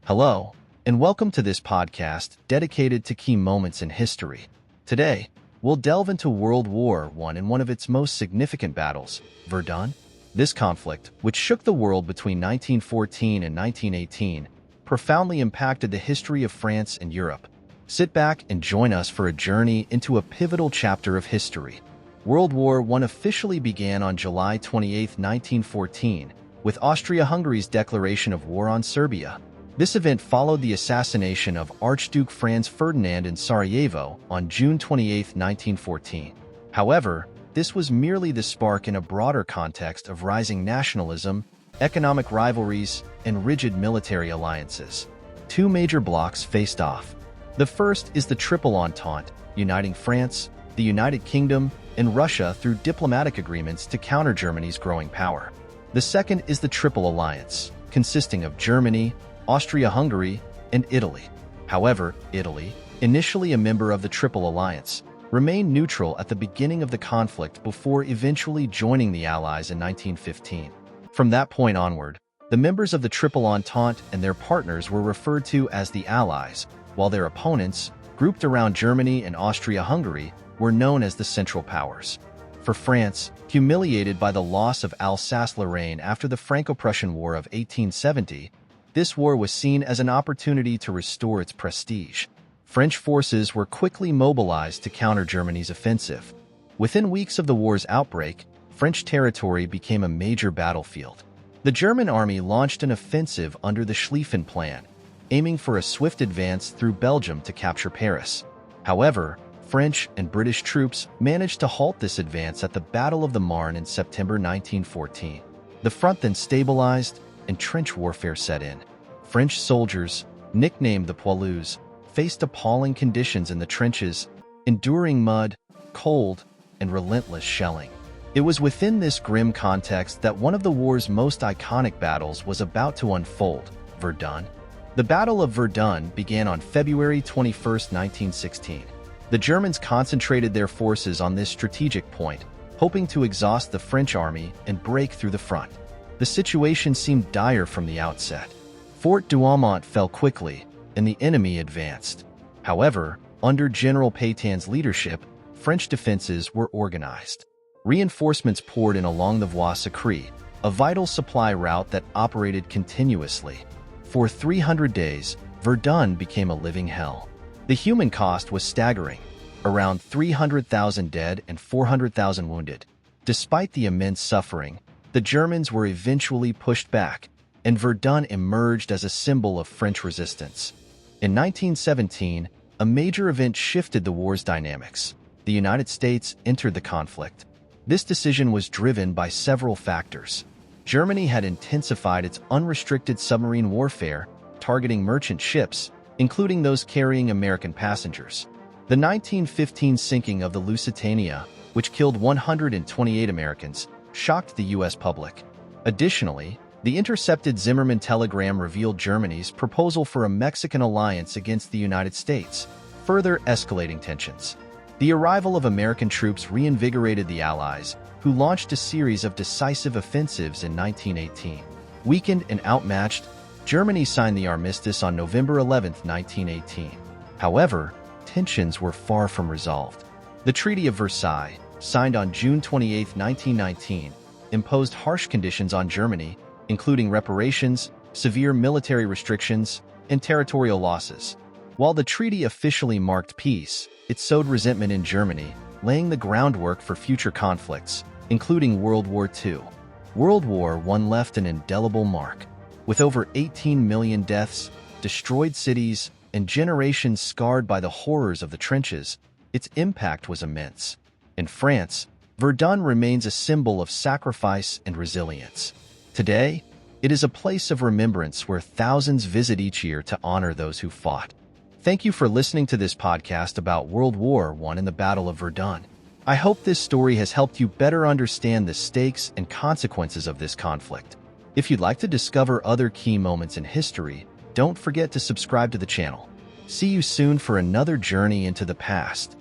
Hello, and welcome to this podcast dedicated to key moments in history. Today, we'll delve into World War I and one of its most significant battles, Verdun. This conflict, which shook the world between 1914 and 1918, profoundly impacted the history of France and Europe. Sit back and join us for a journey into a pivotal chapter of history. World War I officially began on July 28, 1914, with Austria-Hungary's declaration of war on Serbia. This event followed the assassination of Archduke Franz Ferdinand in Sarajevo on June 28, 1914. However, this was merely the spark in a broader context of rising nationalism, economic rivalries, and rigid military alliances. Two major blocs faced off. The first is the Triple Entente, uniting France, the United Kingdom, and Russia through diplomatic agreements to counter Germany's growing power. The second is the Triple Alliance, consisting of Germany, Austria-Hungary, and Italy. However, Italy, initially a member of the Triple Alliance, remained neutral at the beginning of the conflict before eventually joining the Allies in 1915. From that point onward, the members of the Triple Entente and their partners were referred to as the Allies, while their opponents, grouped around Germany and Austria-Hungary, were known as the Central Powers. For France, humiliated by the loss of Alsace-Lorraine after the Franco-Prussian War of 1870, this war was seen as an opportunity to restore its prestige. French forces were quickly mobilized to counter Germany's offensive. Within weeks of the war's outbreak, French territory became a major battlefield. The German army launched an offensive under the Schlieffen Plan, aiming for a swift advance through Belgium to capture Paris. However, French and British troops managed to halt this advance at the Battle of the Marne in September 1914. The front then stabilized, and trench warfare set in. French soldiers, nicknamed the Poilus, faced appalling conditions in the trenches, enduring mud, cold, and relentless shelling. It was within this grim context that one of the war's most iconic battles was about to unfold, Verdun. The Battle of Verdun began on February 21, 1916. The Germans concentrated their forces on this strategic point, hoping to exhaust the French army and break through the front. The situation seemed dire from the outset. Fort Douaumont fell quickly, and the enemy advanced. However, under General Pétain's leadership, French defenses were organized. Reinforcements poured in along the Voie Sacrée, a vital supply route that operated continuously. For 300 days, Verdun became a living hell. The human cost was staggering, around 300,000 dead and 400,000 wounded. Despite the immense suffering, the Germans were eventually pushed back, and Verdun emerged as a symbol of French resistance. In 1917, a major event shifted the war's dynamics. The United States entered the conflict. This decision was driven by several factors. Germany had intensified its unrestricted submarine warfare, targeting merchant ships, including those carrying American passengers. The 1915 sinking of the Lusitania, which killed 128 Americans, shocked the U.S. public. Additionally, the intercepted Zimmermann telegram revealed Germany's proposal for a Mexican alliance against the United States, further escalating tensions. The arrival of American troops reinvigorated the Allies, who launched a series of decisive offensives in 1918. Weakened and outmatched, Germany signed the armistice on November 11, 1918. However, tensions were far from resolved. The Treaty of Versailles, signed on June 28, 1919, imposed harsh conditions on Germany, including reparations, severe military restrictions, and territorial losses. While the treaty officially marked peace, it sowed resentment in Germany, laying the groundwork for future conflicts, including World War II. World War I left an indelible mark. With over 18 million deaths, destroyed cities, and generations scarred by the horrors of the trenches, its impact was immense. In France, Verdun remains a symbol of sacrifice and resilience. Today, it is a place of remembrance where thousands visit each year to honor those who fought. Thank you for listening to this podcast about World War I and the Battle of Verdun. I hope this story has helped you better understand the stakes and consequences of this conflict. If you'd like to discover other key moments in history, don't forget to subscribe to the channel. See you soon for another journey into the past.